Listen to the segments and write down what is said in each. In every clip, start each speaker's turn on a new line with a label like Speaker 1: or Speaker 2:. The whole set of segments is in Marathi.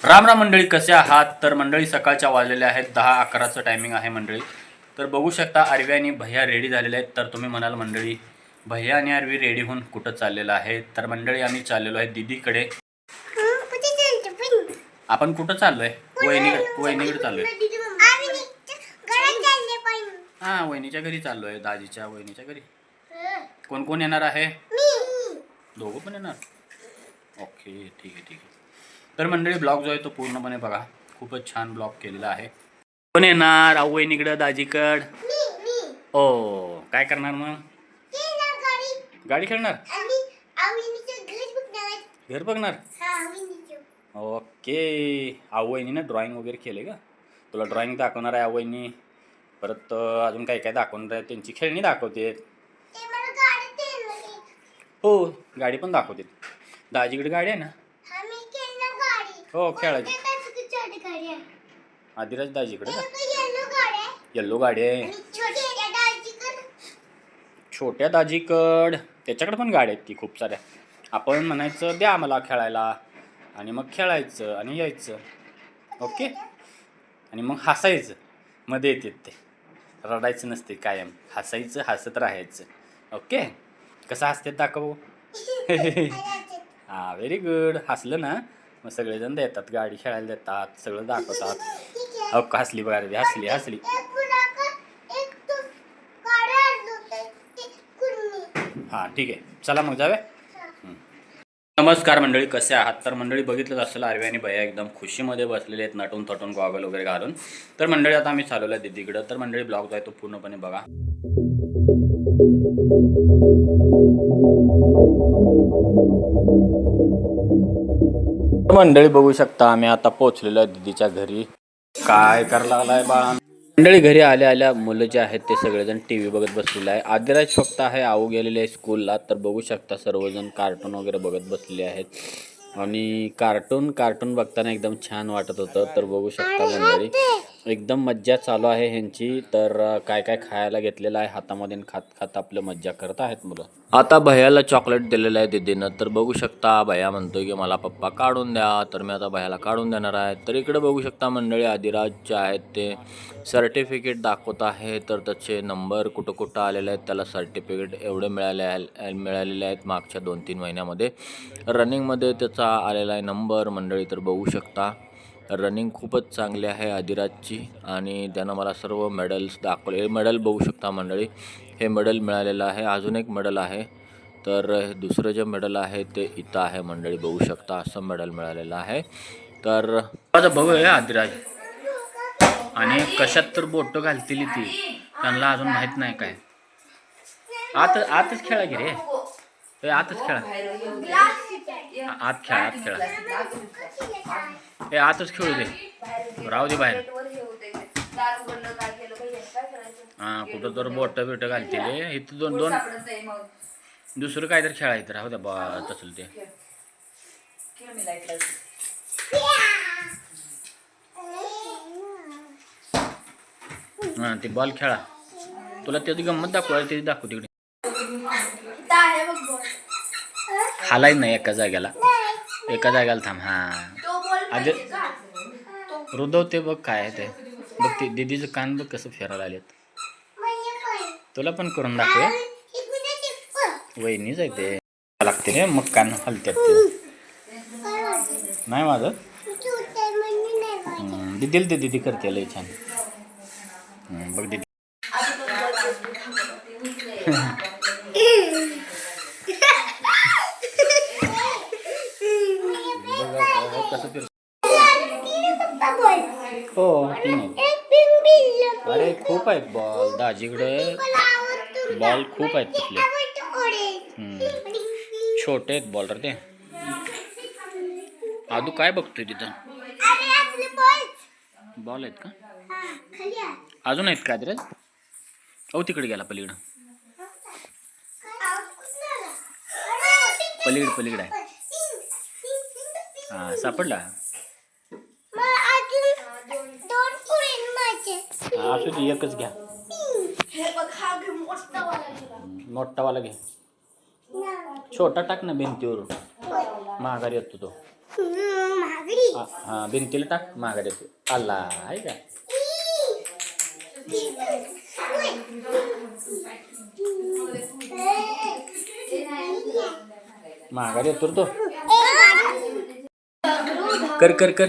Speaker 1: राम राम मंडळी, कसे आहात? तर मंडळी सकाळच्या वाजलेल्या आहेत 10-11चं टायमिंग आहे मंडळी. तर बघू शकता आरवी आणि भैया रेडी झालेले आहेत. तर तुम्ही म्हणाल मंडळी भैया आणि आरवी रेडी होऊन कुठं चाललेलं आहे? तर मंडळी आम्ही चाललेलो आहे दीदीकडे. आपण कुठं चाललोय? वहिनीकडे चाललोय. हां, वहिनीच्या घरी चाललोय, दाजीच्या वहिनीच्या घरी. कोण कोण येणार आहे? दोघं पण येणार? ओके, ठीक आहे ठीक आहे. तर मंडळी ब्लॉग जो आहे तो पूर्णपणे बघा, खूपच छान ब्लॉग केलेला आहे. कोण येणार? वहिनीकडं, दाजीकड? ओ, काय करणार मग? गाडी खेळणार? घर बघणार? ओके. वहिनीनं ड्रॉइंग वगैरे केले का? तुला ड्रॉइंग दाखवणार आहे वहिनी. परत अजून काय काय दाखवणार आहे, त्यांची खेळणी दाखवते. हो, गाडी पण दाखवते. दाजीकडे गाडी आहे ना? हो, खेळायची. आदिराज दाजीकडे का? येल्लो गाडी आहे. छोट्या दाजीकड त्याच्याकडे पण गाड्या आहेत की खूप साऱ्या. आपण म्हणायचं द्या मला खेळायला, आणि मग खेळायचं आणि यायचं. ओके. आणि मग हसायचं, मध्ये येतात ते. रडायचं नसते, कायम हसायचं, हसत राहायचं. ओके. कसं हसतात दाखव. हां, व्हेरी गुड. हसलं ना मग सगळेजण देतात, गाडी खेळायला देतात, सगळं दाखवतात. हो, हसली बघा रे, हसली हसली. हां, ठीक आहे, चला मग जाऊया. नमस्कार मंडळी, कसे आहात? तर मंडळी बघितलं असेल आरवी आणि भैया एकदम खुशीमध्ये बसलेले आहेत, नटून थटून गॉगल वगैरे घालून. तर मंडळी आता आम्ही चालवलं आहे दीदीकडं. तर मंडळी ब्लॉग जो आहे तो पूर्णपणे बघा. मंडळी बघू शकता आम्ही आता पोहोचलेलो आहे दीदीच्या घरी. काय करायला लागलाय बाळा? मंडळी घरी आल्या आल्या मुलं जे आहेत ते सगळेजण टी व्ही बघत बसलेले आहे. आदिराज फक्त आहे, आऊ गेलेले आहे स्कूलला. तर बघू शकता सर्वजण कार्टून वगैरे बघत बसलेले आहेत. आणि कार्टून बघताना एकदम छान वाटत होतं. तर बघू शकता मंडळी एकदम मज्जा चालू आहे ह्यांची. तर काय काय खायला घेतलेलं आहे हातामध्ये, खात खात आपलं मज्जा करत आहेत मुलं. आता भैयाला चॉकलेट दिलेलं आहे दीदीनं. तर बघू शकता भैया म्हणतोय की मला पप्पा काढून द्या. तर मी आता भैयाला काढून देणार आहे. तर इकडे बघू शकता मंडळी आदिराजचे आहेत ते सर्टिफिकेट दाखवत आहे. तर त्याचे नंबर कुठं कुठं आलेले आहेत, त्याला सर्टिफिकेट एवढे मिळालेले आहेत मागच्या 2-3 महिन्यामध्ये. रनिंगमध्ये त्याचा आलेला आहे नंबर मंडळी. तर बघू शकता रनिंग खूपच चांगली आहे आदिराजची, आणि त्यानं मला सर्व मेडल्स दाखवले. हे मेडल बघू शकता मंडळी, हे मेडल मिळालेलं आहे. अजून एक मेडल आहे. तर दुसरं जे मेडल आहे ते इथं आहे मंडळी, बघू शकता असं मेडल मिळालेलं आहे. तर आता बघूया आदिराज, आणि कशात तर बोटं घालतील ती, त्यांना अजून माहीत नाही काय. आतच खेळा की रे, आतच खेळा, आत खेळा. हे आतच खेळू दे, राहू दे बाहेर. हां, कुठं तर बोटं बिटं घालतील. इथं दोन दुसरं काय तर खेळायचं, राहू द्या बा तसलं ते. हां, ते बॉल खेळा. तुला त्याची गंमत दाखवायला ते दाखव तिकडे. हालाय नाही एका जाग्याला थांब. हां, आधी रुदवते बघ काय ते. बघ ते दीदीचं कान बघ कसं फिरायला आलेत. तुला पण करून दाखवूया. वहिनीच आहे ते लागते रे, मग कान हलतात ते. नाही माझं दीदीला ते दीदी करते लय छान. बघ दीदी कसं फिर. हो, अरे खूप आहेत बॉल दाजीकडे, बॉल खूप आहेत तिथले. छोटे आहेत बॉल रे ते. आदू काय बघतोय तिथं? बॉल आहेत का अजून? आहेत का रे? हो, तिकडे गेला पलीकडं. पलीकडे आहे. हां, सापडला. असू दे, एकच घ्या. मोठावाला घे. छोटा टाक ना भिंतीवरून, माघारी येतो तो. हा भिंतीला टाक माघारी येतो आला आहे का. माघारी येतो तो. कर कर कर.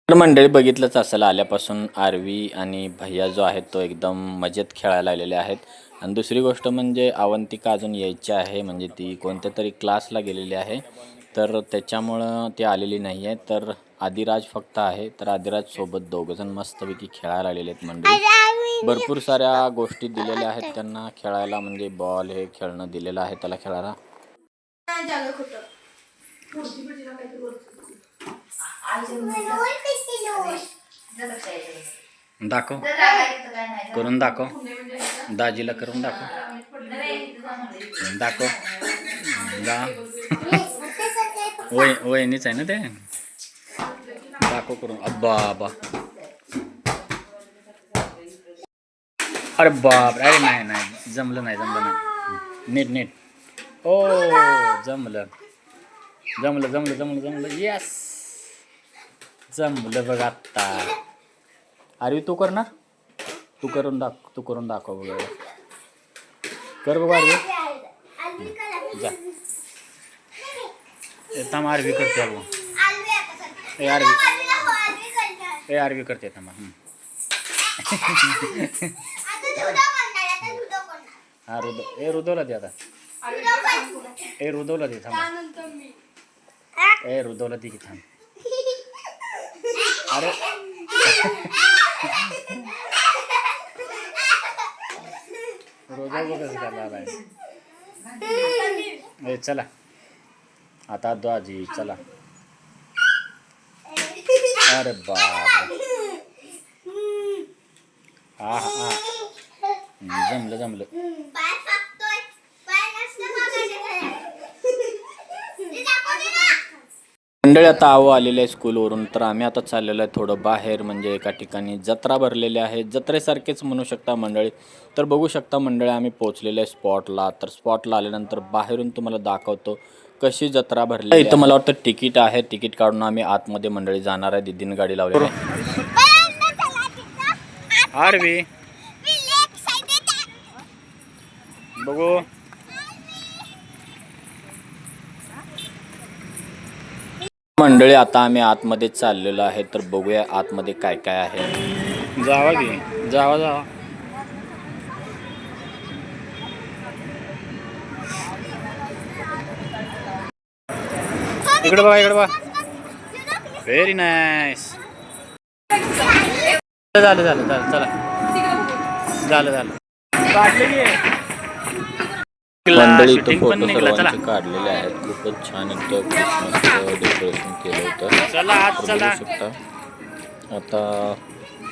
Speaker 1: तर मंडळी बघितलंच असेल आल्यापासून आरवी आणि भैया जो आहे तो एकदम मजेत खेळायला आलेले आहेत. आणि दुसरी गोष्ट म्हणजे अवंतिका अजून यायची आहे, म्हणजे ती कोणत्या तरी क्लासला गेलेली आहे, तर त्याच्यामुळं ती आलेली नाही आहे. तर आदिराज फक्त आहे, तर आदिराज सोबत दोघंजण मस्तपैकी खेळायला आलेले आहेत. मंडळी भरपूर साऱ्या गोष्टी दिलेल्या आहेत त्यांना खेळायला, म्हणजे बॉल हे खेळणं दिलेलं आहे त्याला खेळायला. दाखव करून दाखव, दाजीला करून दाखव, दाखव दा वहिनीच आहे ना ते, दाखव करून. अब्बा अब्बा अरे बाप, अरे नाही नाही जमलं नाही, जमलं नाही, नीट नीट. ओ जमलं जमलं जमलं जमलं जमलं, येस जमलं बघ आत्ता. अरे तू करणार, तू करून दाखव बघ, कर बघ आरवी. जा थांब आरवी करते अगो, ए आरवी करते थांबा. हा रुदवला दे आता, रुदवला दे थांबा, रुदवला दे की थांब. अरे रोजा कसं करायला आलाय. चला आता दाजी चला. अरे बाप, हा हा जमलं जमलं. मंडळी आता आहो आलेलं आहे स्कूलवरून, तर आम्ही आता चाललेलो आहे थोडं बाहेर, म्हणजे एका ठिकाणी जत्रा भरलेली आहे, जत्रेसारखेच म्हणू शकता मंडळी. तर बघू शकता मंडळी आम्ही पोहोचलेलो आहे स्पॉटला. तर स्पॉटला आल्यानंतर बाहेरून तुम्हाला दाखवतो कशी जत्रा भरली. इथं मला वाटतं तिकीट आहे, तिकीट काढून आम्ही आतमध्ये मंडळी जाणार आहे. दिदीने गाडी लावली आरवी बघू. मंडळी आता आम्ही आतमध्ये चाललेलो आहे, तर बघूया आतमध्ये काय काय आहे. जावा की जावा जावा. इकडे बघा इकडे बघा, व्हेरी नाईस. झालं झालं झालं चला, झालं झालं मंडळी इथं फोटो सर्वांचे काढलेले आहेत. खूपच छान इथं क्रिसमसचं डेकोरेशन केलं होतं. बघू शकता. आता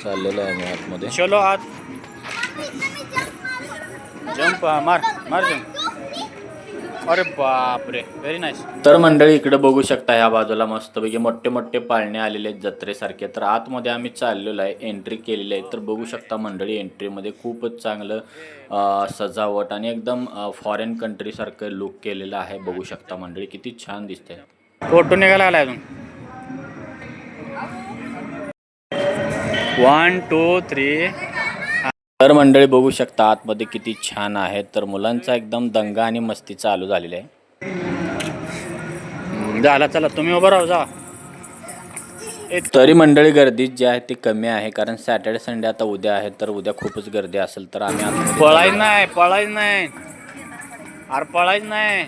Speaker 1: चाललेलं आहे मी आतमध्ये. चलो आत, जंप मार मार जंप. अरे बापरे, व्हेरी नाईस. तर मंडळी इकडे बघू शकता, ह्या बाजूला मस्तपैकी मोठे मोठे पाळणे आलेले आहेत जत्रेसारखे. तर आतमध्ये आम्ही चाललेलो आहे, एंट्री केलेली आहे. तर बघू शकता मंडळी एंट्रीमध्ये खूपच चांगलं सजावट आणि एकदम फॉरेन कंट्रीसारखं लुक केलेलं आहे. बघू शकता मंडळी किती छान दिसतंय. फोटो निघाला आला अजून. 1 2 3. तर मंडळी बघू शकता आतमध्ये किती छान आहे. तर मुलांचा एकदम दंगा आणि मस्ती चालू झालेली आहे. झाला चला तुम्ही उभं राहू जा. तरी मंडळी गर्दी जी आहे ती कमी आहे, कारण सॅटर्डे संडे आता उद्या आहे, तर उद्या खूपच गर्दी असेल. तर आम्ही पळायच नाही अरे पळायच नाही.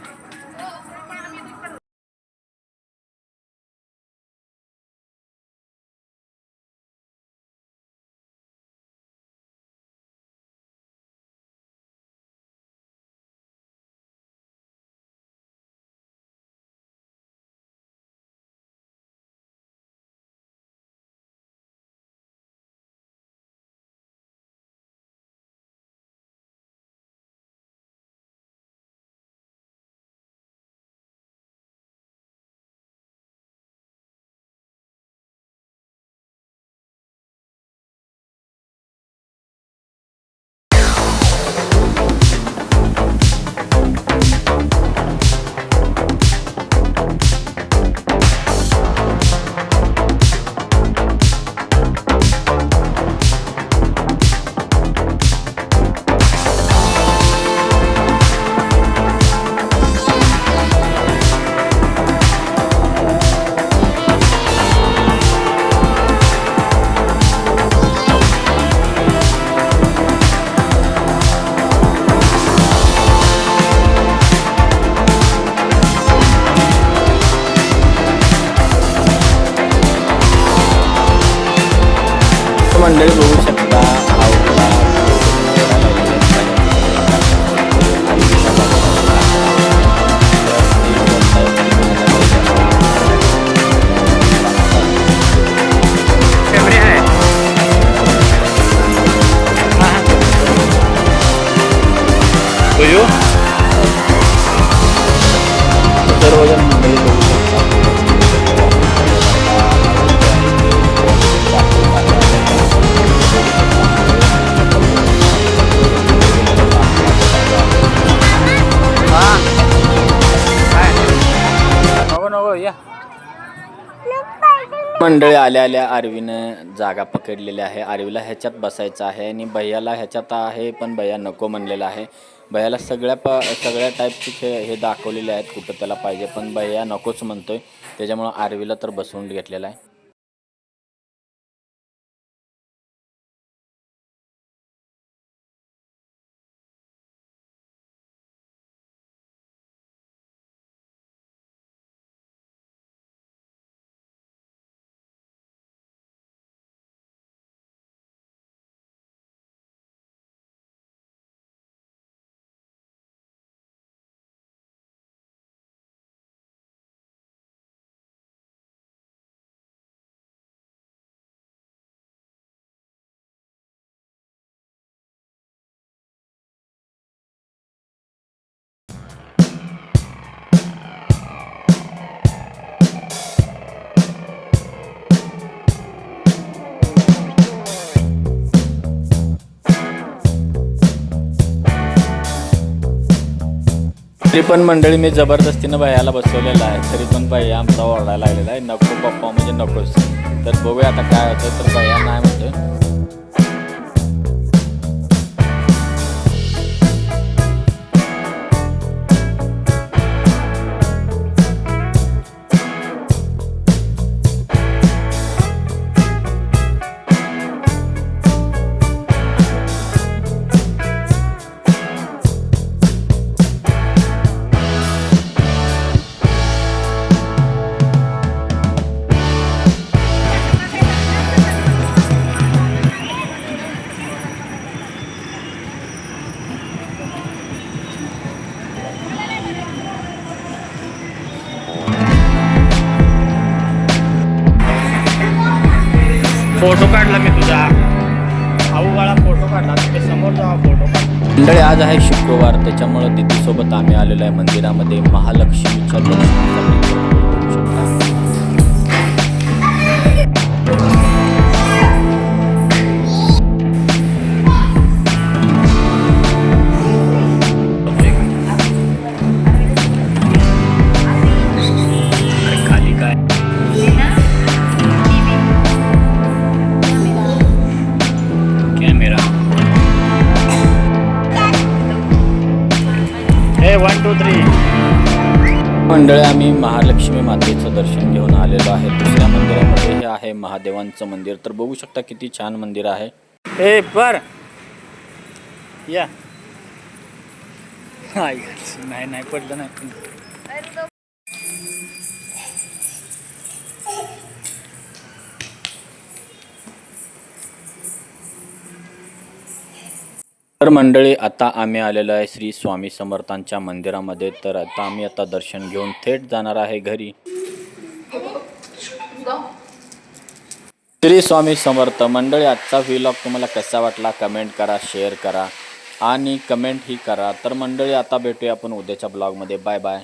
Speaker 1: सर्वजण मंडळी बघू मंडळी आल्या आल्या आरवीनं जागा पकडलेली आहे. आरवीला ह्याच्यात बसायचं आहे आणि भैयाला ह्याच्यात आहे, पण भैया नको म्हणलेला आहे. भैयाला सगळ्या टाईपचे खेळ हे दाखवलेले आहेत कुठं त्याला पाहिजे, पण भैया नकोच म्हणतोय. त्याच्यामुळं आरवीला तर बसवून घेतलेला आहे. तरी पण मंडळी मी जबरदस्तीनं भैयाला बसवलेला आहे, तरी पण भैया आमचा ओरडायला लागलेला आहे, नको पप्पा म्हणजे नकोच. तर बघूया आता काय होतं. तर भैया नाही म्हणतोय.
Speaker 2: फोटो काढला मी तुझा आऊ बाळा, फोटो काढला तुझ्या समोर जावा फोटो काढ.
Speaker 1: मंडळी आज आहे शुक्रवार, त्याच्यामुळं दीदीसोबत आम्ही आलेलो आहे मंदिरामध्ये महालक्ष्मीच्या दर्शनासाठी. बघू शकता.
Speaker 2: खाली काय कॅमेरा. 1 2 3.
Speaker 1: मंडळी आम्ही महालक्ष्मी मातेचं दर्शन घेऊन आलेलो आहे. दुसऱ्या मंदिरामध्ये हे आहे महादेवांचं मंदिर. तर बघू शकता किती छान मंदिर आहे.
Speaker 2: ए पर या नाही पडलं नाही.
Speaker 1: तर मंडळी आता आम्ही आलेलो आहे श्री स्वामी समर्थांच्या मंदिरामध्ये. तर आता आम्ही दर्शन घेऊन थेट जाणार आहे घरी. श्री स्वामी समर्थ. मंडळी आजचा व्लॉग तुम्हाला कसा वाटला कमेंट करा, शेअर करा आणि कमेंट ही करा. तर मंडळी आता भेटूया आपण उद्याच्या ब्लॉगमध्ये. Bye bye.